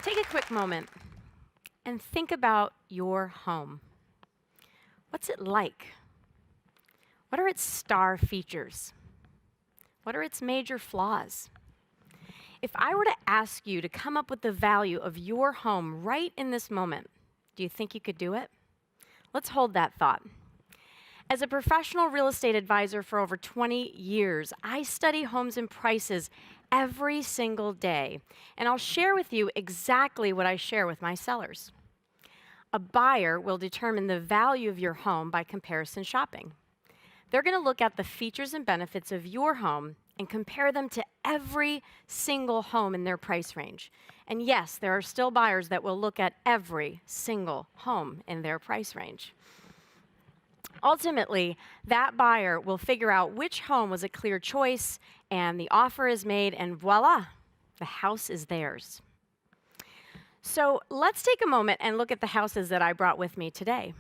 Take a quick moment and think about your home. What's it like? What are its star features? What are its major flaws? If I were to ask you to come up with the value of your home right in this moment, do you think you could do it? Let's hold that thought. As a professional real estate advisor for over 20 years, I study homes and prices every single day, and I'll share with you exactly what I share with my sellers. A buyer will determine the value of your home by comparison shopping. They're going to look at the features and benefits of your home and compare them to every single home in their price range. And yes, there are still buyers that will look at every single home in their price range. Ultimately, that buyer will figure out which home was a clear choice, and the offer is made, and voila, the house is theirs. So let's take a moment and look at the houses that I brought with me today.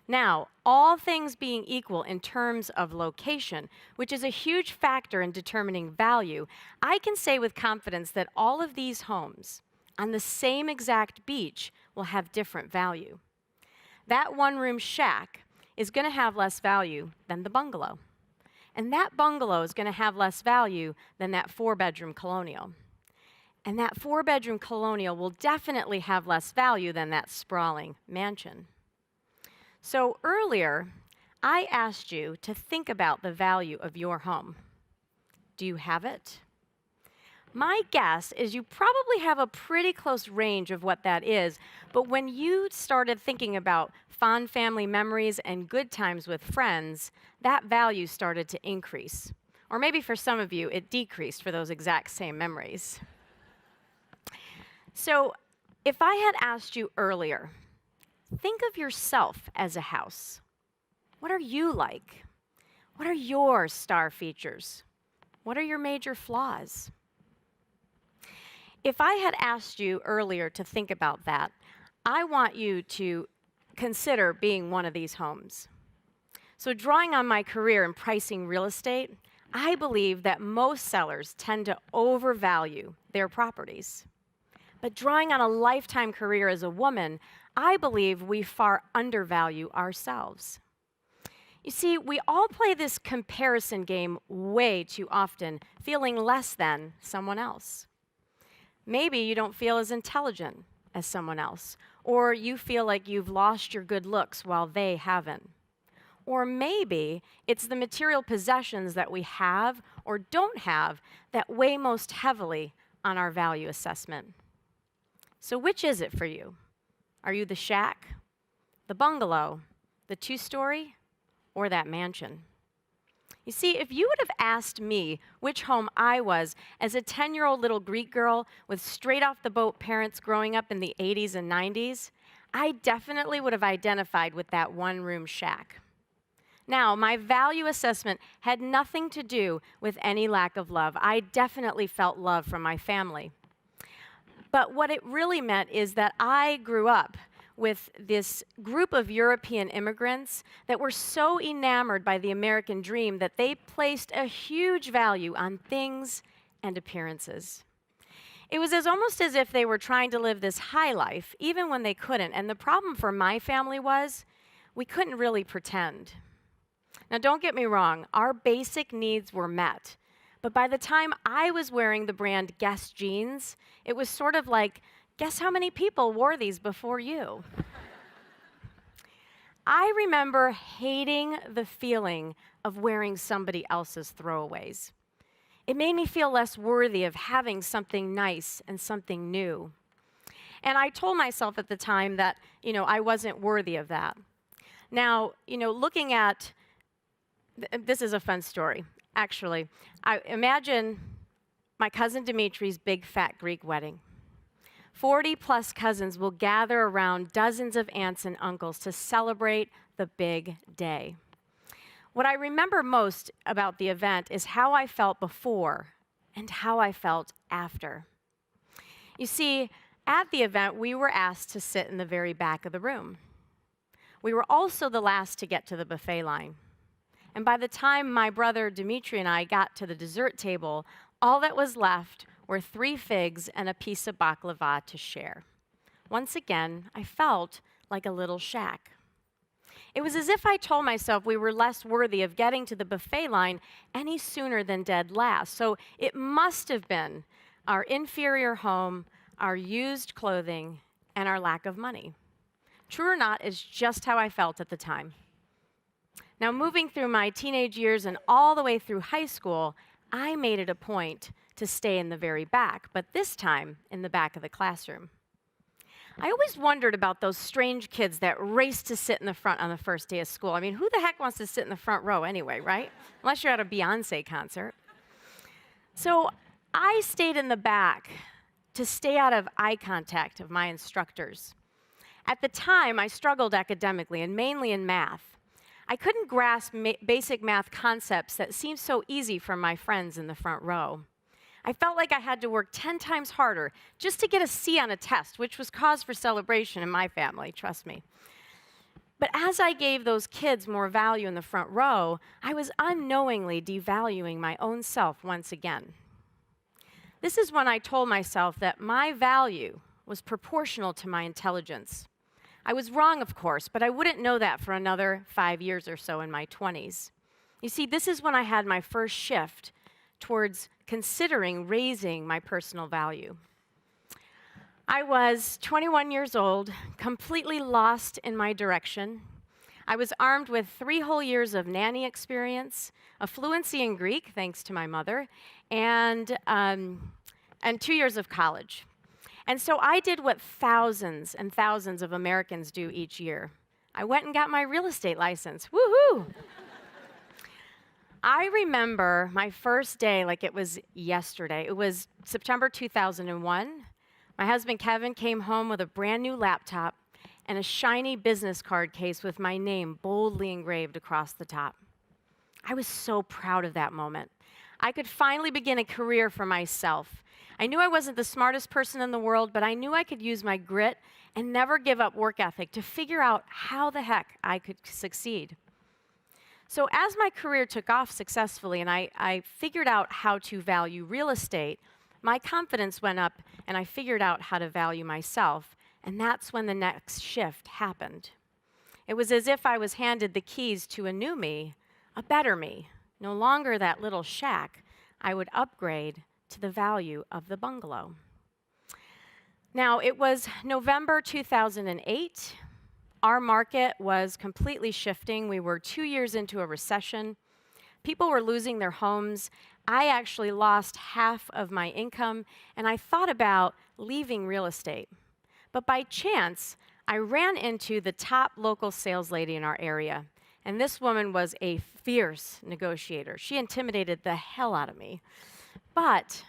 Now, all things being equal in terms of location, which is a huge factor in determining value, I can say with confidence that all of these homes on the same exact beach will have different value. That one-room shack is going to have less value than the bungalow. And that bungalow is going to have less value than that four-bedroom colonial. And that four-bedroom colonial will definitely have less value than that sprawling mansion. So earlier, I asked you to think about the value of your home. Do you have it? My guess is you probably have a pretty close range of what that is, but when you started thinking about fond family memories and good times with friends, that value started to increase. Or maybe for some of you, it decreased for those exact same memories. So if I had asked you earlier, think of yourself as a house. What are you like? What are your star features? What are your major flaws? If I had asked you earlier to think about that, I want you to consider being one of these homes. So drawing on my career in pricing real estate, I believe that most sellers tend to overvalue their properties. But drawing on a lifetime career as a woman, I believe we far undervalue ourselves. You see, we all play this comparison game way too often, feeling less than someone else. Maybe you don't feel as intelligent as someone else, or you feel like you've lost your good looks while they haven't. Or maybe it's the material possessions that we have or don't have that weigh most heavily on our value assessment. So which is it for you? Are you the shack, the bungalow, the two-story, or that mansion? You see, if you would have asked me which home I was as a 10-year-old little Greek girl with straight-off-the-boat parents growing up in the 80s and 90s, I definitely would have identified with that one-room shack. Now, my value assessment had nothing to do with any lack of love. I definitely felt love from my family. But what it really meant is that I grew up with this group of European immigrants that were so enamored by the American dream that they placed a huge value on things and appearances. It was almost as if they were trying to live this high life, even when they couldn't. And the problem for my family was we couldn't really pretend. Now, don't get me wrong, our basic needs were met. But by the time I was wearing the brand Guess jeans, it was sort of like, guess how many people wore these before you? I remember hating the feeling of wearing somebody else's throwaways. It made me feel less worthy of having something nice and something new. And I told myself at the time that, I wasn't worthy of that. Now, looking at, this is a fun story, actually. I imagine my cousin Dimitri's big fat Greek wedding. 40-plus cousins will gather around dozens of aunts and uncles to celebrate the big day. What I remember most about the event is how I felt before and how I felt after. You see, at the event, we were asked to sit in the very back of the room. We were also the last to get to the buffet line. And by the time my brother Dimitri and I got to the dessert table, all that was left or 3 figs and a piece of baklava to share. Once again, I felt like a little shack. It was as if I told myself we were less worthy of getting to the buffet line any sooner than dead last. So it must have been our inferior home, our used clothing, and our lack of money. True or not is just how I felt at the time. Now, moving through my teenage years and all the way through high school, I made it a point to stay in the very back, but this time in the back of the classroom. I always wondered about those strange kids that race to sit in the front on the first day of school. I mean, who the heck wants to sit in the front row anyway, right? Unless you're at a Beyonce concert. So I stayed in the back to stay out of eye contact of my instructors. At the time, I struggled academically, and mainly in math. I couldn't grasp basic math concepts that seemed so easy for my friends in the front row. I felt like I had to work 10 times harder just to get a C on a test, which was cause for celebration in my family, trust me. But as I gave those kids more value in the front row, I was unknowingly devaluing my own self once again. This is when I told myself that my value was proportional to my intelligence. I was wrong, of course, but I wouldn't know that for another 5 years or so in my 20s. You see, this is when I had my first shift towards considering raising my personal value. I was 21 years old, completely lost in my direction. I was armed with 3 whole years of nanny experience, a fluency in Greek, thanks to my mother, and 2 years of college. And so I did what thousands and thousands of Americans do each year. I went and got my real estate license. Woohoo! I remember my first day like it was yesterday. It was September 2001. My husband Kevin came home with a brand new laptop and a shiny business card case with my name boldly engraved across the top. I was so proud of that moment. I could finally begin a career for myself. I knew I wasn't the smartest person in the world, but I knew I could use my grit and never give up work ethic to figure out how the heck I could succeed. So as my career took off successfully and I figured out how to value real estate, my confidence went up and I figured out how to value myself, and that's when the next shift happened. It was as if I was handed the keys to a new me, a better me. No longer that little shack. I would upgrade to the value of the bungalow. Now, it was November 2008. Our market was completely shifting. We were 2 years into a recession. People were losing their homes. I actually lost half of my income, and I thought about leaving real estate. But by chance, I ran into the top local sales lady in our area, and this woman was a fierce negotiator. She intimidated the hell out of me. But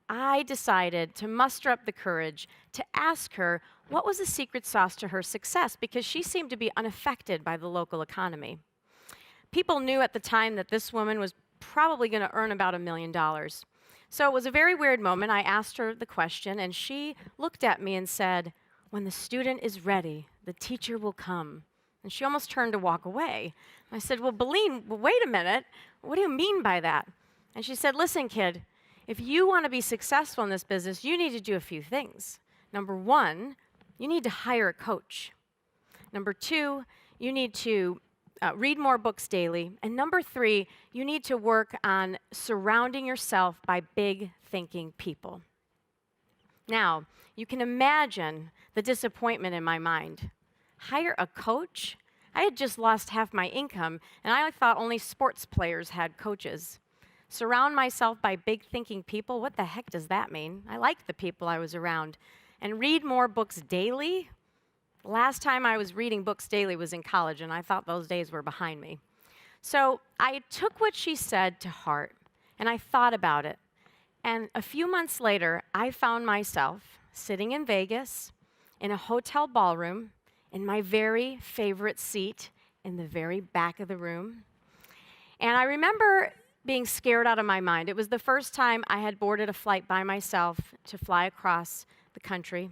I decided to muster up the courage to ask her what was the secret sauce to her success, because she seemed to be unaffected by the local economy. People knew at the time that this woman was probably going to earn about $1 million. So it was a very weird moment. I asked her the question, and she looked at me and said, "When the student is ready, the teacher will come." And she almost turned to walk away. I said, "Well, Beline, wait a minute. What do you mean by that?" And she said, "Listen, kid, if you want to be successful in this business, you need to do a few things. Number 1, you need to hire a coach. Number 2, you need to read more books daily. And number 3, you need to work on surrounding yourself by big thinking people." Now, you can imagine the disappointment in my mind. Hire a coach? I had just lost half my income, and I thought only sports players had coaches. Surround myself by big thinking people? What the heck does that mean? I liked the people I was around. And read more books daily? Last time I was reading books daily was in college, and I thought those days were behind me. So I took what she said to heart, and I thought about it. And a few months later, I found myself sitting in Vegas in a hotel ballroom in my very favorite seat in the very back of the room. And I remember being scared out of my mind. It was the first time I had boarded a flight by myself to fly across the country.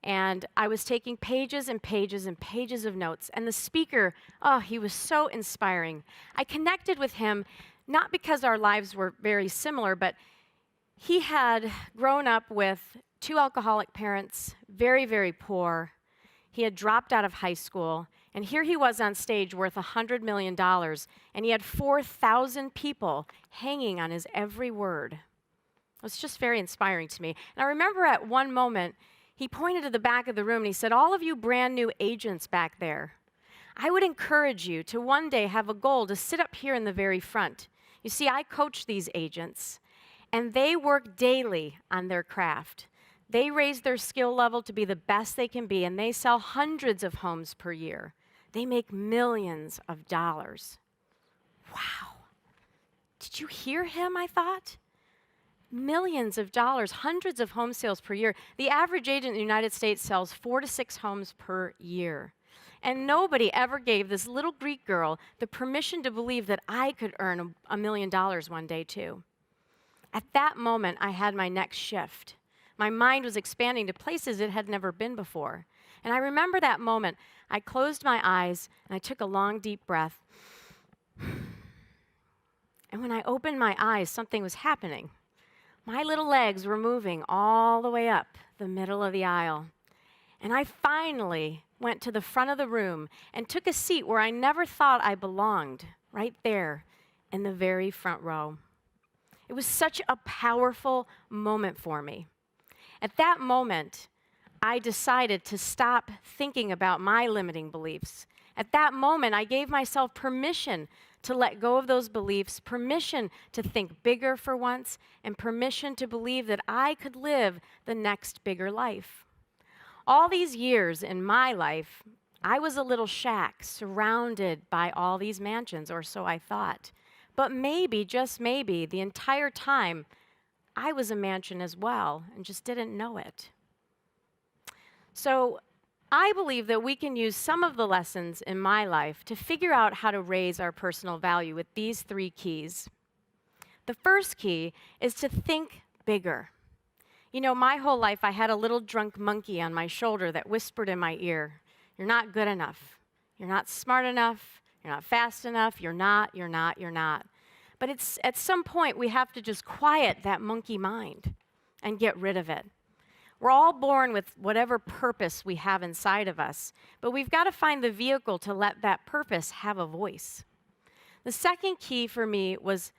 And I was taking pages and pages and pages of notes. And the speaker, oh, he was so inspiring. I connected with him, not because our lives were very similar, but He had grown up with two alcoholic parents, very, very poor. He had dropped out of high school, and here he was on stage worth $100 million, and he had 4,000 people hanging on his every word. It was just very inspiring to me. And I remember at one moment, he pointed to the back of the room and he said, "All of you brand new agents back there, I would encourage you to one day have a goal to sit up here in the very front. You see, I coach these agents, and they work daily on their craft. They raise their skill level to be the best they can be, and they sell hundreds of homes per year. They make millions of dollars." Wow. Did you hear him, I thought? Millions of dollars, hundreds of home sales per year. The average agent in the United States sells 4 to 6 homes per year. And nobody ever gave this little Greek girl the permission to believe that I could earn $1 million one day too. At that moment, I had my next shift. My mind was expanding to places it had never been before. And I remember that moment. I closed my eyes and I took a long, deep breath. And when I opened my eyes, something was happening. My little legs were moving all the way up the middle of the aisle. And I finally went to the front of the room and took a seat where I never thought I belonged, right there in the very front row. It was such a powerful moment for me. At that moment, I decided to stop thinking about my limiting beliefs. At that moment, I gave myself permission to let go of those beliefs, permission to think bigger for once, and permission to believe that I could live the next bigger life. All these years in my life, I was a little shack surrounded by all these mansions, or so I thought. But maybe, just maybe, the entire time, I was a mansion as well and just didn't know it. So I believe that we can use some of the lessons in my life to figure out how to raise our personal value with these 3 keys. The first key is to think bigger. You know, my whole life I had a little drunk monkey on my shoulder that whispered in my ear, "You're not good enough. You're not smart enough. You're not fast enough. You're not. But it's at some point we have to just quiet that monkey mind and get rid of it. We're all born with whatever purpose we have inside of us, but we've got to find the vehicle to let that purpose have a voice. The second key for me was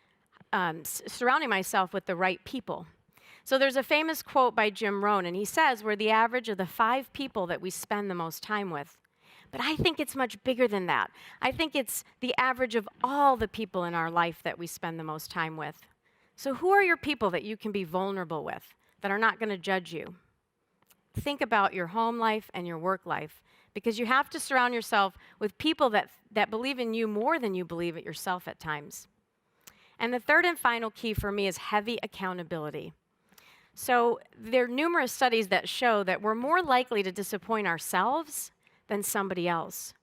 surrounding myself with the right people. So there's a famous quote by Jim Rohn, and he says we're the average of the 5 people that we spend the most time with. But I think it's much bigger than that. I think it's the average of all the people in our life that we spend the most time with. So who are your people that you can be vulnerable with, that are not going to judge you? Think about your home life and your work life, because you have to surround yourself with people that believe in you more than you believe it yourself at times. And the third and final key for me is heavy accountability. So there are numerous studies that show that we're more likely to disappoint ourselves than somebody else.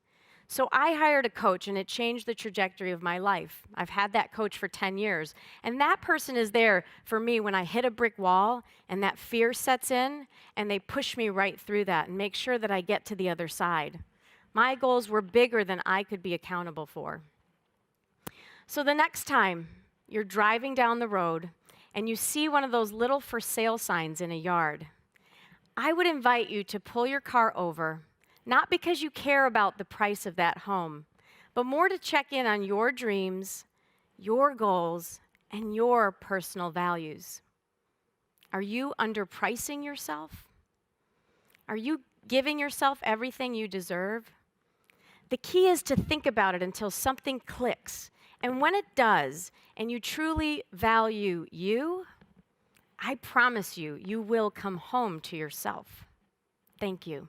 So I hired a coach, and it changed the trajectory of my life. I've had that coach for 10 years. And that person is there for me when I hit a brick wall and that fear sets in, and they push me right through that and make sure that I get to the other side. My goals were bigger than I could be accountable for. So the next time you're driving down the road and you see one of those little for sale signs in a yard, I would invite you to pull your car over, not because you care about the price of that home, but more to check in on your dreams, your goals, and your personal values. Are you underpricing yourself? Are you giving yourself everything you deserve? The key is to think about it until something clicks. And when it does, and you truly value you, I promise you, you will come home to yourself. Thank you.